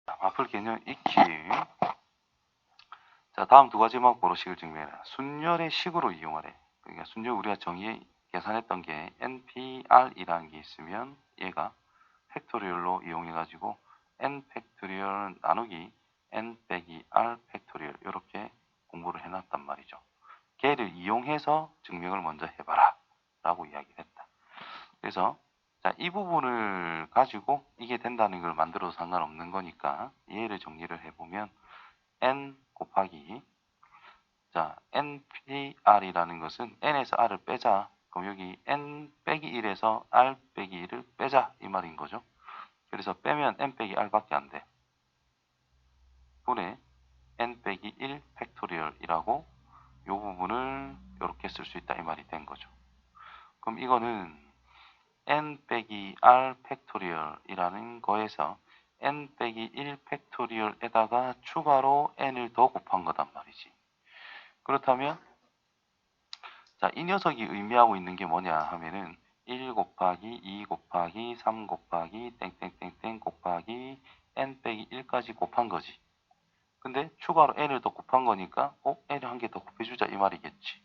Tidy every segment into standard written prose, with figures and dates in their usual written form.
마플 개념 익히. 자, 다음 두 가지만 고로식을 증명해라. 순열의 식으로 이용하래. 그러니까 순열 우리가 계산했던 게 NPR이라는 게 있으면 얘가 팩토리얼로 이용해가지고 N 팩토리얼 나누기 N 빼기 R 팩토리얼 이렇게 공부를 해놨단 말이죠. 걔를 이용해서 증명을 먼저 해봐라 라고 이야기를 했다. 그래서 자, 이 부분을 가지고 이게 된다는 걸 만들어도 상관없는 거니까 얘를 정리를 해보면 N 곱하기 자, NPR이라는 것은 N에서 R을 빼자. 그럼 여기 N 빼기 1에서 R 빼기 1을 빼자 이 말인 거죠. 그래서 빼면 N 빼기 R밖에 안 돼. 분의 N 빼기 1 팩토리얼이라고 이 부분을 이렇게 쓸 수 있다 이 말이 된 거죠. 그럼 이거는 N 빼기 R 팩토리얼이라는 거에서 N 빼기 1 팩토리얼에다가 추가로 N을 더 곱한 거단 말이지. 그렇다면 자, 이 녀석이 의미하고 있는 게 뭐냐 하면은 1 곱하기 2 곱하기 3 곱하기 땡땡땡땡 곱하기 N 빼기 1까지 곱한 거지. 근데 추가로 N을 더 곱한 거니까 N을 한 개 더 곱해주자 이 말이겠지.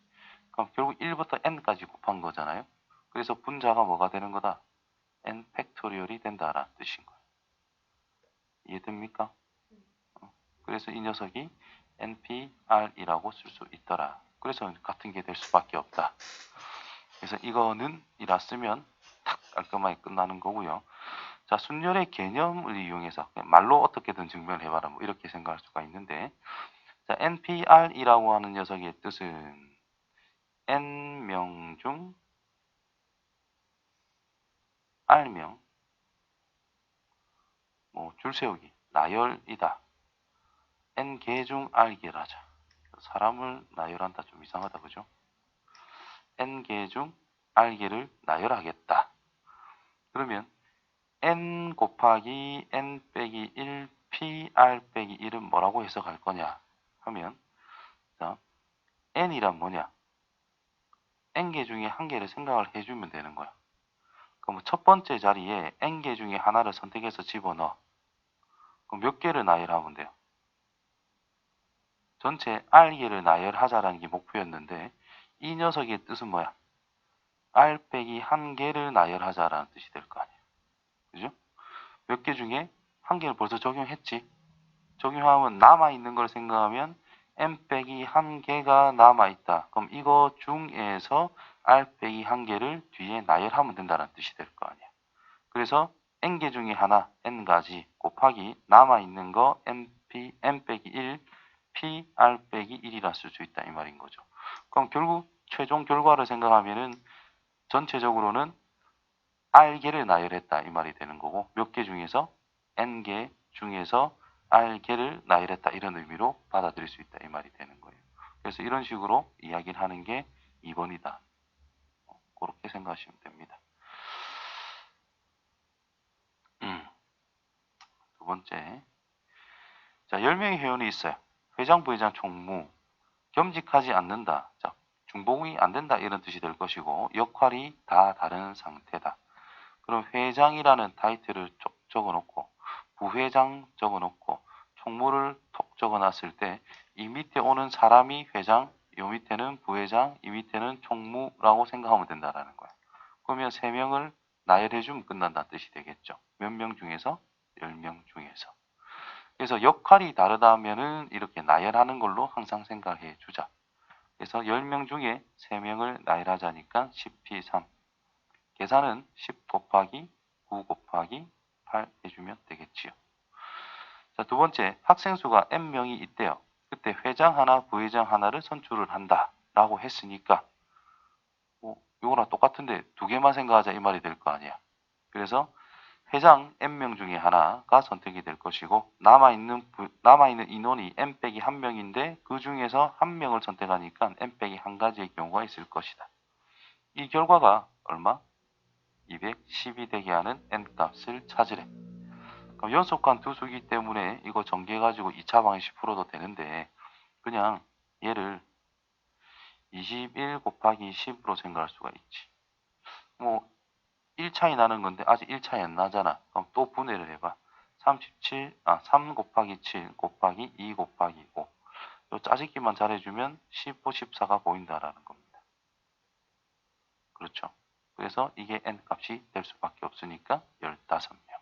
그럼 결국 1부터 N까지 곱한 거잖아요. 그래서 분자가 뭐가 되는 거다? N 팩토리얼이 된다라는 뜻인 거예요. 이해됩니까? 그래서 이 녀석이 NPR이라고 쓸 수 있더라. 그래서 같은 게 될 수밖에 없다. 그래서 이거는 이라 쓰면 탁 깔끔하게 끝나는 거고요. 자, 순열의 개념을 이용해서 말로 어떻게든 증명을 해봐라 뭐 이렇게 생각할 수가 있는데 자, NPR이라고 하는 녀석의 뜻은 N명 중 R명 뭐 줄세우기 나열이다. N개 중 R개라자. 사람을 나열한다 좀 이상하다 그죠? N개 중 R개를 나열하겠다. 그러면 N 곱하기 N 빼기 1 PR 빼기 1은 뭐라고 해석할 거냐 하면 자, N이란 뭐냐? N개 중에 한 개를 생각을 해주면 되는 거야. 그럼 첫 번째 자리에 N개 중에 하나를 선택해서 집어넣어. 그럼 몇 개를 나열하면 돼요? 전체 R개를 나열하자라는 게 목표였는데 이 녀석의 뜻은 뭐야? R 빼기 한 개를 나열하자라는 뜻이 될 거 아니야. 그죠? 몇 개 중에 한 개를 벌써 적용했지. 적용하면 남아있는 걸 생각하면 n 빼기 한 개가 남아있다. 그럼 이거 중에서 r 빼기 한 개를 뒤에 나열하면 된다는 뜻이 될 거 아니야. 그래서 n개 중에 하나, n가지 곱하기 남아있는 거 n 빼기 1, p r 빼기 1이라 쓸 수 있다 이 말인 거죠. 그럼 결국 최종 결과를 생각하면은 전체적으로는 r개를 나열했다 이 말이 되는 거고 몇 개 중에서 n개 중에서 r개를 나열했다 이런 의미로 받아들일 수 있다 이 말이 되는 거예요. 그래서 이런 식으로 이야기를 하는 게 2번이다. 그렇게 생각하시면 됩니다. 두 번째. 자, 10명의 회원이 있어요. 회장, 부회장, 총무. 겸직하지 않는다. 자, 중복이 안 된다 이런 뜻이 될 것이고 역할이 다 다른 상태다. 그럼 회장이라는 타이틀을 쭉 적어놓고 부회장 적어놓고 총무를 톡 적어놨을 때 이 밑에 오는 사람이 회장, 이 밑에는 부회장, 이 밑에는 총무라고 생각하면 된다라는 거야. 그러면 3명을 나열해주면 끝난다는 뜻이 되겠죠. 몇 명 중에서? 10명 중에서. 그래서 역할이 다르다면은 이렇게 나열하는 걸로 항상 생각해 주자. 그래서 10명 중에 3명을 나열하자니까 10P3. 계산은 10 곱하기 9 곱하기 8 해주면 되겠지요. 자, 두 번째, 학생 수가 n명이 있대요. 그때 회장 하나, 부회장 하나를 선출을 한다 라고 했으니까 이거랑 똑같은데 두 개만 생각하자 이 말이 될 거 아니야. 그래서 회장 n명 중에 하나가 선택이 될 것이고 남아있는 인원이 n 빼기 한 명인데 그 중에서 한 명을 선택하니까 n 빼기 한 가지의 경우가 있을 것이다. 이 결과가 얼마? 210이 되게 하는 n값을 찾으래. 그럼 연속한 두 수기 때문에 이거 전개해가지고 2차 방식 풀어도 되는데 그냥 얘를 21 곱하기 10으로 생각할 수가 있지. 뭐 1차이 나는 건데 아직 1차이 안 나잖아. 그럼 또 분해를 해봐. 3 곱하기 7 곱하기 2 곱하기 5. 요 짜집기만 잘해주면 15, 14가 보인다라는 겁니다. 그렇죠. 그래서 이게 n 값이 될 수밖에 없으니까 15명.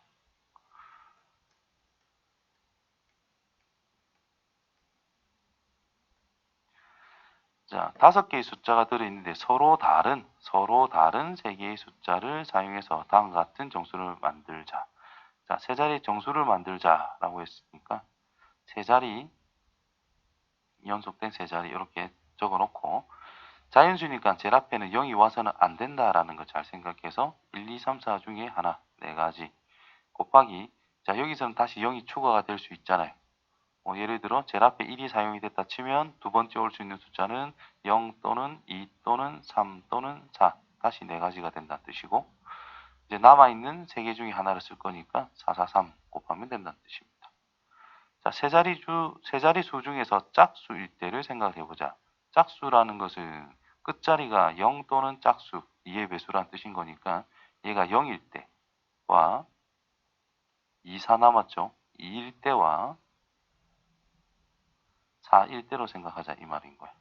자, 5개의 숫자가 들어있는데 서로 다른 3개의 숫자를 사용해서 다음과 같은 정수를 만들자. 자, 세 자리 정수를 만들자라고 했으니까 세 자리, 연속된 세 자리 이렇게 적어놓고, 자연수니까 제일 앞에는 0이 와서는 안 된다라는 거 잘 생각해서 1, 2, 3, 4 중에 하나, 네 가지 곱하기, 자, 여기서는 다시 0이 추가가 될 수 있잖아요. 예를 들어 제일 앞에 1이 사용이 됐다 치면 두 번째 올 수 있는 숫자는 0 또는 2 또는 3 또는 4, 다시 네 가지가 된다는 뜻이고, 이제 남아있는 세 개 중에 하나를 쓸 거니까 4, 4, 3 곱하면 된다는 뜻입니다. 자, 세 자리 수 중에서 짝수일 때를 생각을 해보자. 짝수라는 것은 끝자리가 0 또는 짝수, 2의 배수란 뜻인 거니까 얘가 0일 때와 2, 4 남았죠. 2일 때와 4일 때로 생각하자 이 말인 거야.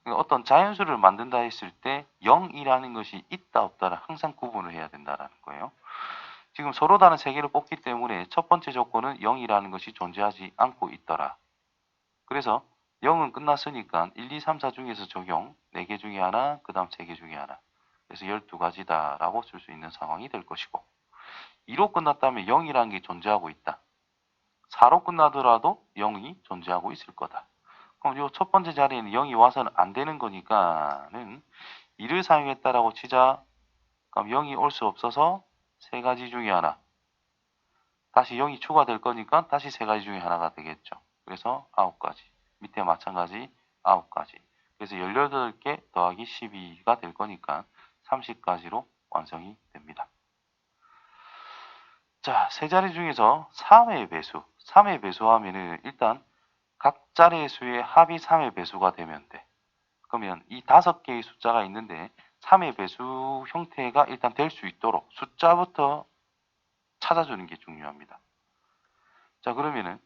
그러니까 어떤 자연수를 만든다 했을 때 0이라는 것이 있다 없다를 항상 구분을 해야 된다라는 거예요. 지금 서로 다른 세 개를 뽑기 때문에 첫 번째 조건은 0이라는 것이 존재하지 않고 있더라. 그래서 0은 끝났으니까 1, 2, 3, 4 중에서 적용 4개 중에 하나, 그 다음 3개 중에 하나. 그래서 12가지다 라고 쓸 수 있는 상황이 될 것이고, 2로 끝났다면 0이라는 게 존재하고 있다. 4로 끝나더라도 0이 존재하고 있을 거다. 그럼 이 첫 번째 자리에는 0이 와서는 안 되는 거니까는 2를 사용했다라고 치자. 그럼 0이 올 수 없어서 세 가지 중에 하나. 다시 0이 추가될 거니까 다시 세 가지 중에 하나가 되겠죠. 그래서 9가지. 밑에 마찬가지 9가지. 그래서 18개 더하기 12가 될 거니까 30가지로 완성이 됩니다. 자, 세 자리 중에서 3의 배수. 3의 배수하면은 일단 각 자리의 수의 합이 3의 배수가 되면 돼. 그러면 이 5개의 숫자가 있는데 3의 배수 형태가 일단 될 수 있도록 숫자부터 찾아주는 게 중요합니다. 자, 그러면은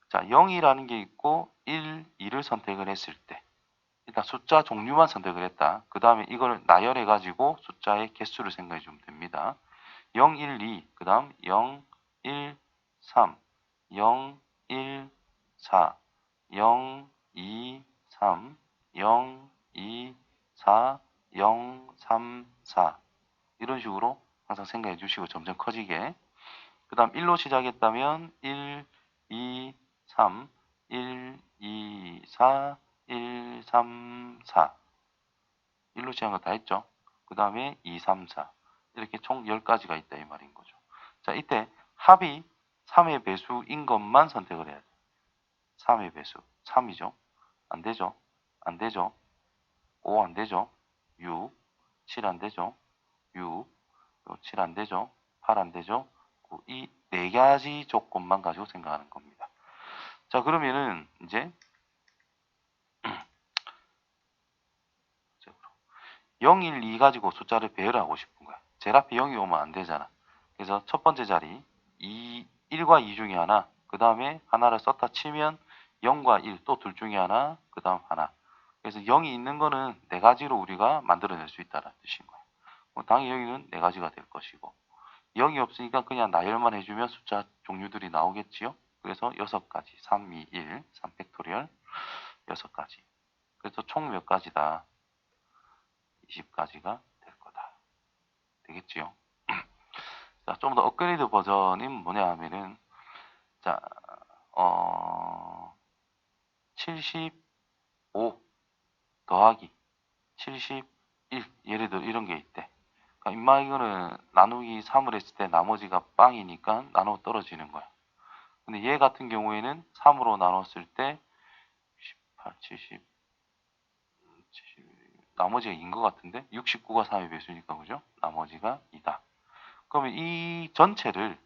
자, 0이라는 게 있고 1, 2를 선택을 했을 때 일단 숫자 종류만 선택을 했다. 그 다음에 이걸 나열해 가지고 숫자의 개수를 생각해 주면 됩니다. 0, 1, 2, 그 다음 0, 1, 3, 0, 1, 4, 0, 2, 3, 0, 2, 4, 0, 3, 4 이런 식으로 항상 생각해 주시고 점점 커지게. 그 다음 1로 시작했다면 1, 2, 3, 1, 2, 4, 1, 3, 4 1로 시작한 거 다 했죠. 그 다음에 2, 3, 4 이렇게 총 10가지가 있다 이 말인 거죠. 자, 이때 합이 3의 배수인 것만 선택을 해야 돼. 3의 배수 3이죠. 안 되죠. 안 되죠. 5 안 되죠. 6, 7 안 되죠. 6, 7 안 되죠. 8 안 되죠. 9, 이 네 가지 조건만 가지고 생각하는 겁니다. 자, 그러면은 이제 0, 1, 2 가지고 숫자를 배열을 하고 싶은 거야. 제일 앞에 0이 오면 안 되잖아. 그래서 첫 번째 자리 1과 2 중에 하나, 그 다음에 하나를 썼다 치면 0과 1 또 둘 중에 하나, 그 다음 하나. 그래서 0이 있는 거는 네 가지로 우리가 만들어낼 수 있다는 뜻인 거야. 당연히 여기는 네 가지가 될 것이고, 0이 없으니까 그냥 나열만 해주면 숫자 종류들이 나오겠지요. 그래서 6가지, 3, 2, 1, 3팩토리얼 6가지. 그래서 총 몇 가지다? 20가지가 될 거다. 되겠지요. 자, 좀 더 업그레이드 버전이 뭐냐 하면은, 자, 75 더하기 71, 예를 들어 이런 게 있대. 그러니까 임마 이거는 나누기 3을 했을 때 나머지가 빵이니까 나눠 떨어지는 거야. 근데 얘 같은 경우에는 3으로 나눴을 때 18, 70, 나머지가 2인 것 같은데 69가 3의 배수니까 그죠? 나머지가 2다. 그러면 이 전체를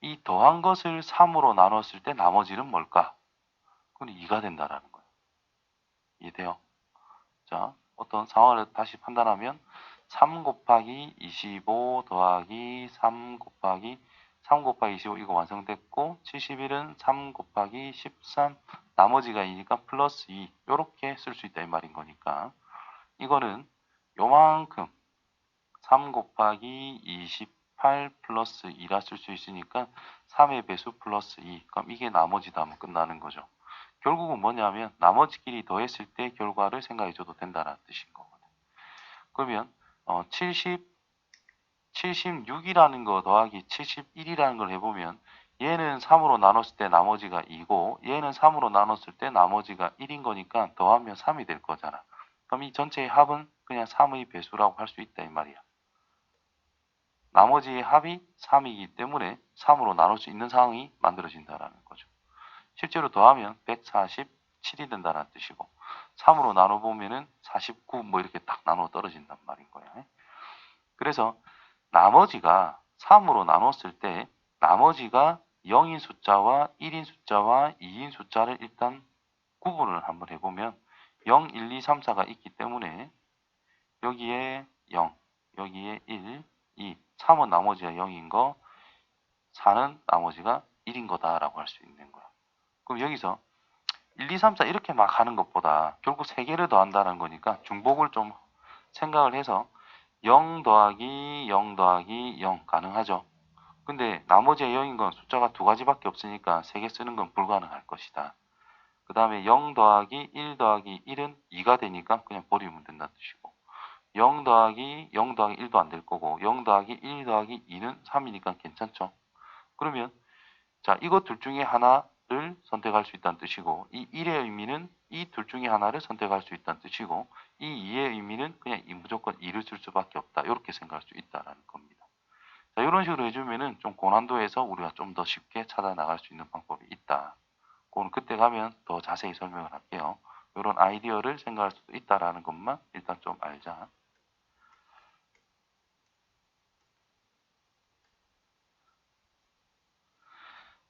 이 더한 것을 3으로 나눴을 때 나머지는 뭘까? 그건 2가 된다라는 거예요. 이해돼요? 자, 어떤 상황을 다시 판단하면 3 곱하기 25 더하기 3 곱하기 3 곱하기 25 이거 완성됐고 71은 3 곱하기 13 나머지가 2니까 플러스 2 요렇게 쓸 수 있다 이 말인 거니까 이거는 요만큼 3 곱하기 28 플러스 2라 쓸 수 있으니까 3의 배수 플러스 2 그럼 이게 나머지다 하면 끝나는 거죠. 결국은 뭐냐면 나머지끼리 더했을 때 결과를 생각해 줘도 된다는 뜻인 거거든. 그러면 76이라는 거 더하기 71이라는 걸 해보면 얘는 3으로 나눴을 때 나머지가 2고 얘는 3으로 나눴을 때 나머지가 1인 거니까 더하면 3이 될 거잖아. 그럼 이 전체의 합은 그냥 3의 배수라고 할 수 있다 이 말이야. 나머지의 합이 3이기 때문에 3으로 나눌 수 있는 상황이 만들어진다라는 거죠. 실제로 더하면 147이 된다는 뜻이고 3으로 나눠보면은 49 뭐 이렇게 딱 나눠 떨어진단 말인 거야. 그래서 나머지가 3으로 나눴을 때 나머지가 0인 숫자와 1인 숫자와 2인 숫자를 일단 구분을 한번 해보면 0, 1, 2, 3, 4가 있기 때문에 여기에 0, 여기에 1, 2, 3은 나머지가 0인 거 4는 나머지가 1인 거다라고 할 수 있는 거야. 그럼 여기서 1, 2, 3, 4 이렇게 막 하는 것보다 결국 3개를 더한다는 거니까 중복을 좀 생각을 해서 0 더하기 0 더하기 0 가능하죠. 근데 나머지의 0인 건 숫자가 2가지밖에 없으니까 3개 쓰는 건 불가능할 것이다. 그 다음에 0 더하기 1 더하기 1은 2가 되니까 그냥 버리면 된다는 뜻이고 0 더하기 1도 안 될 거고 0 더하기 1 더하기 2는 3이니까 괜찮죠. 그러면 자 이것 둘 중에 하나를 선택할 수 있다는 뜻이고 이 1의 의미는 이 둘 중에 하나를 선택할 수 있다는 뜻이고 이 2의 의미는 그냥 무조건 2를 쓸 수밖에 없다. 이렇게 생각할 수 있다라는 겁니다. 자, 이런 식으로 해주면은 좀 고난도에서 우리가 좀 더 쉽게 찾아 나갈 수 있는 방법이 있다. 그건 그때 가면 더 자세히 설명을 할게요. 이런 아이디어를 생각할 수도 있다라는 것만 일단 좀 알자.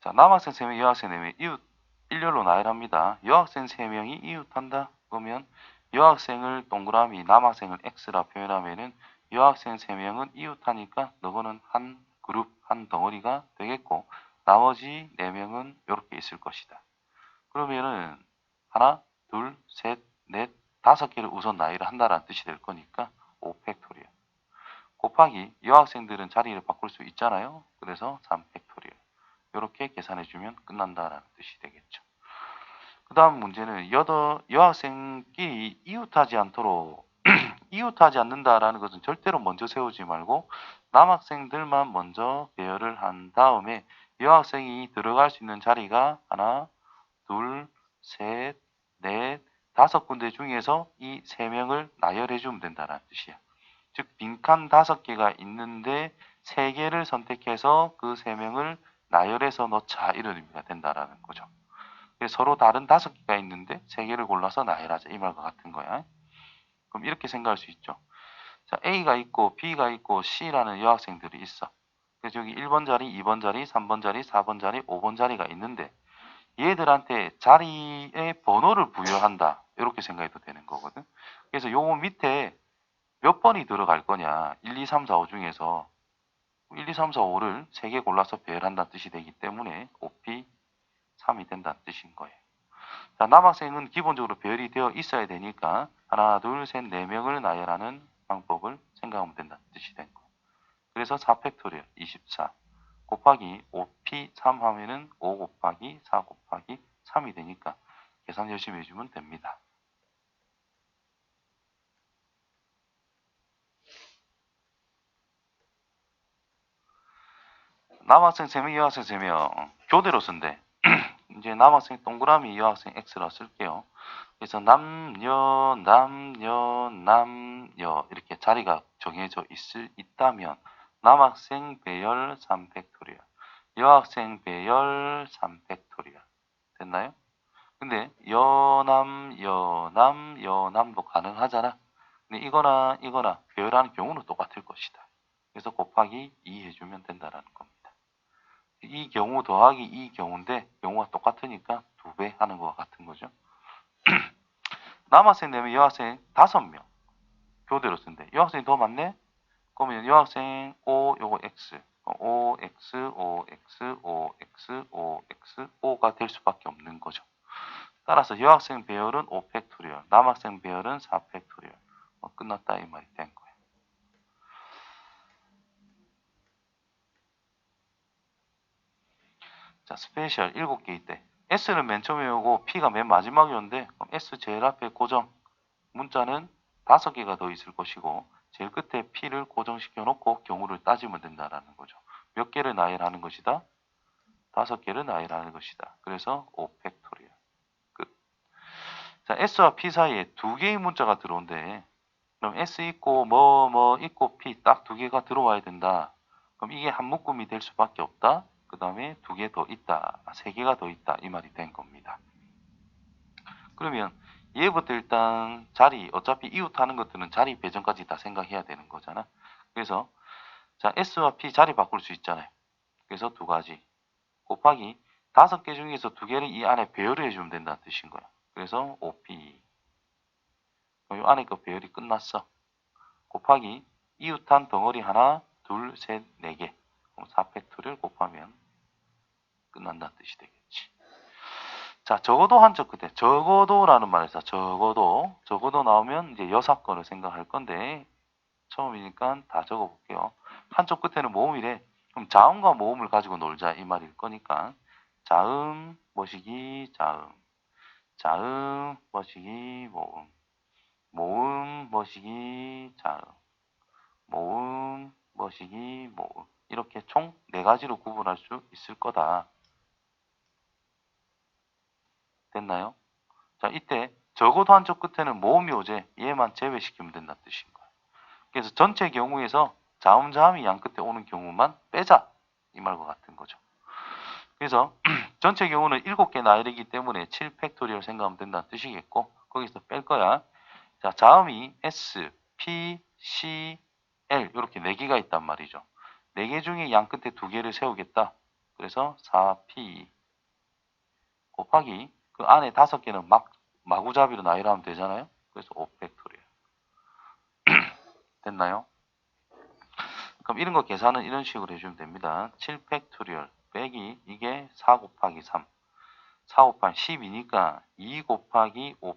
자, 남학생 3명, 여학생 4명, 이웃 일렬로 나열합니다. 여학생 3명이 이웃한다? 그러면 여학생을 동그라미, 남학생을 X라 표현하면은 여학생 3명은 이웃하니까 너거는 한 그룹, 한 덩어리가 되겠고 나머지 4명은 이렇게 있을 것이다. 그러면은 하나, 둘, 셋, 넷, 5개를 우선 나열을 한다라는 뜻이 될 거니까 5팩토리얼. 곱하기 여학생들은 자리를 바꿀 수 있잖아요. 그래서 3팩토리얼. 이렇게 계산해주면 끝난다라는 뜻이 되겠죠. 그 다음 문제는 여학생끼리 이웃하지 않도록 이웃하지 않는다라는 것은 절대로 먼저 세우지 말고 남학생들만 먼저 배열을 한 다음에 여학생이 들어갈 수 있는 자리가 하나, 둘, 셋, 넷, 5군데 중에서 이 3명을 나열해주면 된다는 뜻이야. 즉 빈칸 5개가 있는데 3개를 선택해서 그 3명을 나열해서 넣자 이런 의미가 된다라는 거죠. 서로 다른 5개가 있는데 3개를 골라서 나열하자 이 말과 같은 거야. 그럼 이렇게 생각할 수 있죠. 자, A가 있고 B가 있고 C라는 여학생들이 있어. 그래서 여기 1번 자리, 2번 자리, 3번 자리, 4번 자리, 5번 자리가 있는데 얘들한테 자리의 번호를 부여한다. 이렇게 생각해도 되는 거거든. 그래서 요거 밑에 몇 번이 들어갈 거냐. 1, 2, 3, 4, 5 중에서 1, 2, 3, 4, 5를 3개 골라서 배열한다는 뜻이 되기 때문에 5P 3이 된다는 뜻인 거예요. 자, 남학생은 기본적으로 배열이 되어 있어야 되니까 하나, 둘, 셋, 4명을 나열하는 방법을 생각하면 된다는 뜻이 된 거예요. 그래서 4팩토리얼 24 곱하기 5P 3 하면은 5 곱하기 4 곱하기 3이 되니까 계산 열심히 해주면 됩니다. 남학생 3명, 여학생 3명 교대로 쓴대. 이제 남학생 동그라미, 여학생 X라 쓸게요. 그래서 남녀 이렇게 자리가 정해져 있다면 남학생 배열 3팩토리얼, 여학생 배열 3팩토리얼 됐나요? 근데 여남도 가능하잖아. 근데 이거나 배열하는 경우는 똑같을 것이다. 그래서 곱하기 2 해주면 된다라는 겁니다. 이 경우 더하기 이 경우인데 경우가 똑같으니까 2배 하는 것과 같은 거죠. 남학생 되면 여학생 5명 교대로 쓴대. 여학생이 더 많네? 그러면 여학생 O 요거 X 5X XO, XO, XO, XO가 될 수밖에 없는 거죠. 따라서 여학생 배열은 5팩토리얼, 남학생 배열은 4팩토리얼. 끝났다 이 말이 된 거예요. 자, 스페셜 7개 있대. S는 맨 처음에 오고 P가 맨 마지막에 오는데 그럼 S 제일 앞에 고정. 문자는 5개가 더 있을 것이고 제일 끝에 P를 고정시켜 놓고 경우를 따지면 된다라는 거죠. 몇 개를 나열하는 것이다? 5개를 나열하는 것이다. 그래서 5팩토리얼. 끝. 자, S와 P 사이에 2개의 문자가 들어온대. 그럼 S 있고 뭐 있고 P 딱 2개가 들어와야 된다. 그럼 이게 한 묶음이 될 수밖에 없다. 그 다음에 2개 더 있다. 3개가 더 있다. 이 말이 된 겁니다. 그러면 얘부터 일단 자리, 어차피 이웃하는 것들은 자리 배정까지 다 생각해야 되는 거잖아. 그래서 자, S와 P 자리 바꿀 수 있잖아요. 그래서 2가지 곱하기 5개 중에서 2개를 이 안에 배열을 해주면 된다는 뜻인 거야. 그래서 5P 이 안에 거 배열이 끝났어. 곱하기 이웃한 덩어리 하나, 둘, 셋, 4개. 그럼 4팩토리얼 곱하면 끝난다는 뜻이 되겠지. 자, 적어도 한쪽 끝에 적어도라는 말에서 적어도 나오면 이제 6건을 생각할 건데 처음이니까 다 적어볼게요. 한쪽 끝에는 모음이래. 그럼 자음과 모음을 가지고 놀자 이 말일 거니까 자음, 머시기, 자음, 자음, 머시기, 모음, 모음, 머시기, 자음, 모음, 머시기, 모음 이렇게 총 4가지로 구분할 수 있을 거다. 됐나요? 자, 이때 적어도 한쪽 끝에는 모음이 오제 얘만 제외시키면 된다는 뜻인 거야. 그래서 전체 경우에서 자음자음이 양 끝에 오는 경우만 빼자 이 말과 같은 거죠. 그래서 전체 경우는 7개 나열이기 때문에 7팩토리얼 생각하면 된다는 뜻이겠고 거기서 뺄 거야. 자, 자음이 S, P, C, L 이렇게 4개가 있단 말이죠. 4개 중에 양 끝에 2개를 세우겠다. 그래서 4P 곱하기 그 안에 5개는 마구잡이로 나열하면 되잖아요. 그래서 5팩토리얼. 됐나요? 그럼 이런 거 계산은 이런 식으로 해주면 됩니다. 7팩토리얼 빼기 이게 4 곱하기 3. 4 곱하기 10이니까 2 곱하기 5,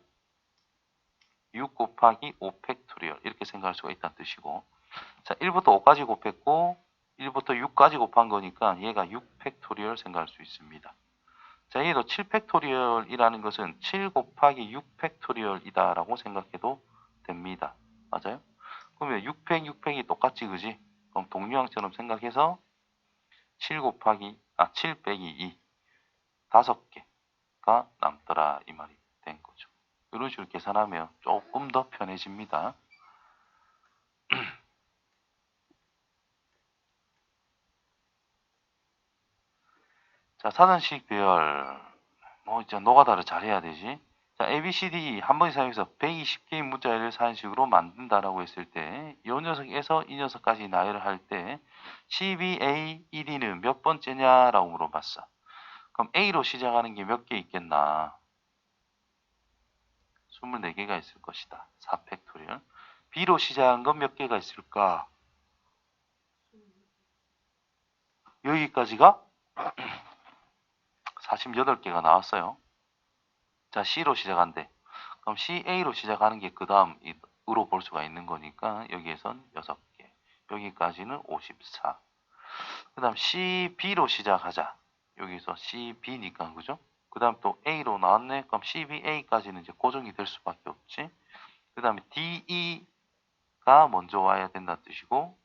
6 곱하기 5팩토리얼 이렇게 생각할 수가 있다는 뜻이고 자 1부터 5까지 곱했고 1부터 6까지 곱한 거니까 얘가 6팩토리얼 생각할 수 있습니다. 자 얘도 7팩토리얼이라는 것은 7 곱하기 6팩토리얼이다 라고 생각해도 됩니다. 맞아요? 그러면 6팩, 6팩이 똑같지 그지? 그럼 동류항처럼 생각해서 7 빼기 2 5개가 남더라 이 말이 된 거죠. 이런 식으로 계산하면 조금 더 편해집니다. 자, 사전식 배열 이제 노가다를 잘해야 되지. 자, ABCD 한 번에 사용해서 120개의 문자를 사전식으로 만든다라고 했을 때 이 녀석에서 이 녀석까지 나열을 할 때 CBA, ED는 몇 번째냐라고 물어봤어. 그럼 A로 시작하는 게 몇 개 있겠나? 24개가 있을 것이다. 4팩토리얼. B로 시작한 건 몇 개가 있을까? 여기까지가 48개가 나왔어요. 자, C로 시작한대. 그럼 CA로 시작하는 게 그 다음으로 볼 수가 있는 거니까 여기에선 6개. 여기까지는 54. 그 다음 CB로 시작하자. 여기서 CB니까 그죠? 그 다음 또 A로 나왔네. 그럼 CBA까지는 이제 고정이 될 수밖에 없지. 그 다음에 DE가 먼저 와야 된다는 뜻이고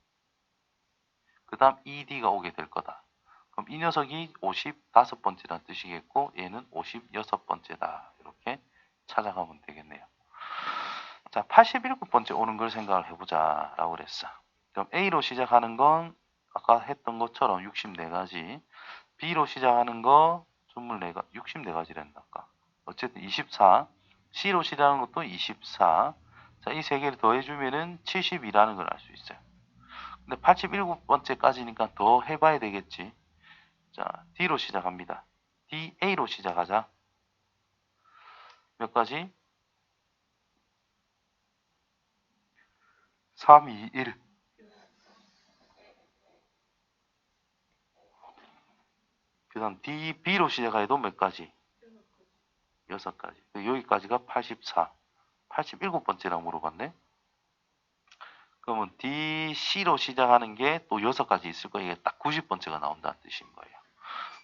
그 다음 ED가 오게 될 거다. 그럼 이 녀석이 55번째라는 뜻이겠고 얘는 56번째다. 이렇게 찾아가면 되겠네요. 자, 87번째 오는 걸 생각을 해보자 라고 그랬어. 그럼 A로 시작하는 건 아까 했던 것처럼 64가지 B로 시작하는 거 24가지 64가지란다 아까. 어쨌든 24 C로 시작하는 것도 24 자, 이 세 개를 더해주면은 72라는 걸 알 수 있어요. 근데 87번째까지니까 더 해봐야 되겠지. 자, D로 시작합니다. DA로 시작하자. 몇 가지? 3, 2, 1. 그 다음 DB로 시작해도 몇 가지? 6가지. 여기까지가 84. 87번째라고 물어봤네. 그러면 DC로 시작하는 게 또 6가지 있을 거예요. 이게 딱 90번째가 나온다는 뜻인 거예요.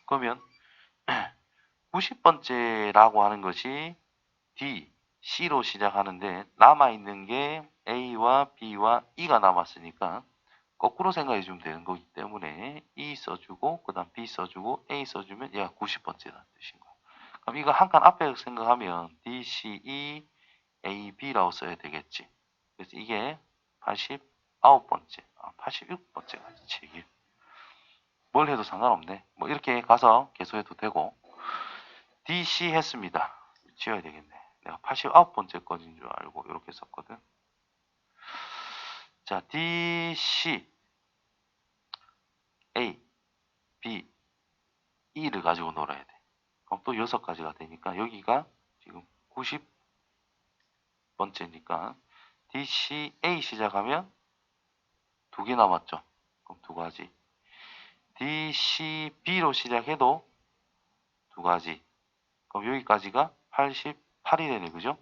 그러면 90번째라고 하는 것이 D, C로 시작하는데 남아있는 게 A와 B와 E가 남았으니까 거꾸로 생각해 주면 되는 거기 때문에 E 써주고 그 다음 B 써주고 A 써주면 얘가 90번째라는 뜻인 거예요. 그럼 이거 한 칸 앞에 생각하면 D, C, E, A, B라고 써야 되겠지. 그래서 이게 89번째, 87번째가 제길. 뭘 해도 상관없네. 뭐 이렇게 가서 계속해도 되고. DC 했습니다. 지워야 되겠네. 내가 89번째 거인 줄 알고 이렇게 썼거든. 자, DC, A, B, E를 가지고 놀아야 돼. 그럼 또 6가지가 되니까 여기가 지금 90번째니까 DC, A 시작하면 2개 남았죠. 그럼 2가지. DC, B로 시작해도 2가지. 그럼 여기까지가 88이 되네, 그죠?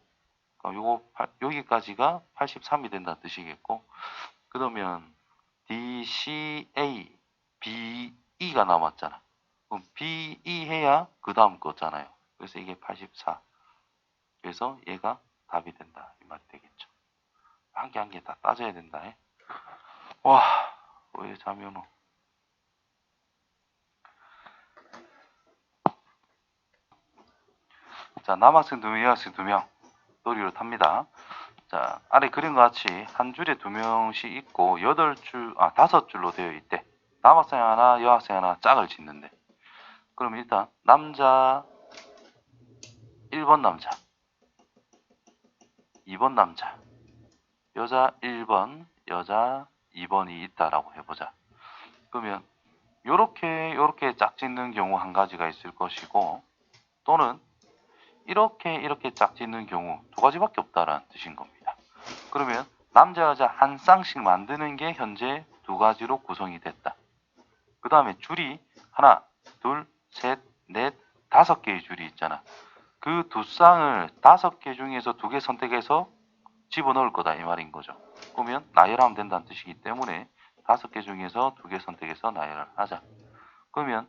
그럼 여기까지가 83이 된다는 뜻이겠고, 그러면 DCA, BE가 남았잖아. 그럼 BE 해야 그 다음 거잖아요. 그래서 이게 84. 그래서 얘가 답이 된다. 이 말이 되겠죠. 한 개 한 개 다 따져야 된다. 와, 왜 자면은. 자, 남학생 2명, 여학생 2명. 놀이로 탑니다. 자, 아래 그린 것 같이 한 줄에 2명씩 있고 5줄로 되어 있대. 남학생 하나, 여학생 하나 짝을 짓는데. 그럼 일단 남자 1번 남자, 2번 남자, 여자 1번, 여자 2번이 있다라고 해보자. 그러면 요렇게 짝짓는 경우 한 가지가 있을 것이고, 또는 이렇게 짝짓는 경우 2가지밖에 없다라는 뜻인 겁니다. 그러면 남자 여자 한 쌍씩 만드는 게 현재 2가지로 구성이 됐다. 그 다음에 줄이 하나, 둘, 셋, 넷, 5개의 줄이 있잖아. 그 2쌍을 5개 중에서 2개 선택해서 집어넣을 거다 이 말인 거죠. 그러면 나열하면 된다는 뜻이기 때문에 5개 중에서 2개 선택해서 나열을 하자. 그러면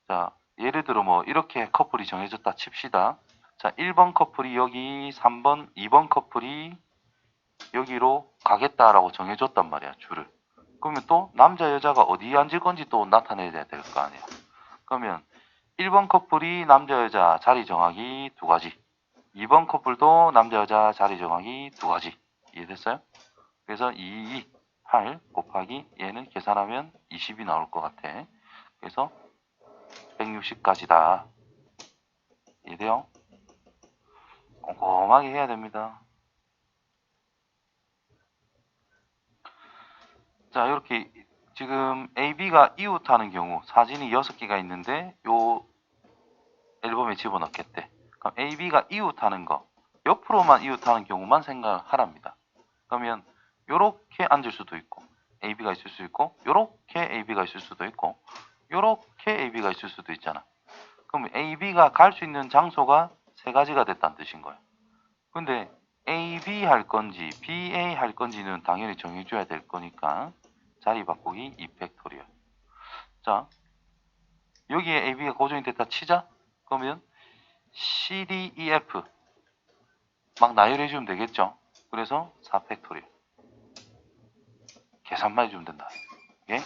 자, 예를 들어 뭐 이렇게 커플이 정해졌다 칩시다. 자, 1번 커플이 여기, 3번, 2번 커플이 여기로 가겠다라고 정해줬단 말이야, 줄을. 그러면 또 남자 여자가 어디에 앉을 건지 또 나타내야 될 거 아니야. 그러면 1번 커플이 남자 여자 자리 정하기 2가지, 2번 커플도 남자 여자 자리 정하기 2가지. 이해됐어요? 그래서 2, 8 곱하기 얘는 계산하면 20이 나올 것 같아. 그래서 160까지다. 이해돼요? 꼼꼼하게 해야 됩니다. 자, 이렇게 지금 AB가 이웃하는 경우 사진이 6개가 있는데 요 앨범에 집어넣겠대. 그럼 AB가 이웃하는 거, 옆으로만 이웃하는 경우만 생각하랍니다. 그러면 요렇게 앉을 수도 있고 AB가 있을 수 있고, 요렇게 AB가 있을 수도 있고, 요렇게 AB가 있을 수도 있잖아. 그럼 AB가 갈 수 있는 장소가 3가지가 됐다는 뜻인 거예요. 근데 AB 할 건지 BA 할 건지는 당연히 정해줘야 될 거니까 자리 바꾸기 2팩토리얼. 자, 여기에 AB가 고정이 됐다 치자. 그러면 CDEF 막 나열해주면 되겠죠. 그래서 4팩토리얼. 계산만 해주면 된다. 오케이?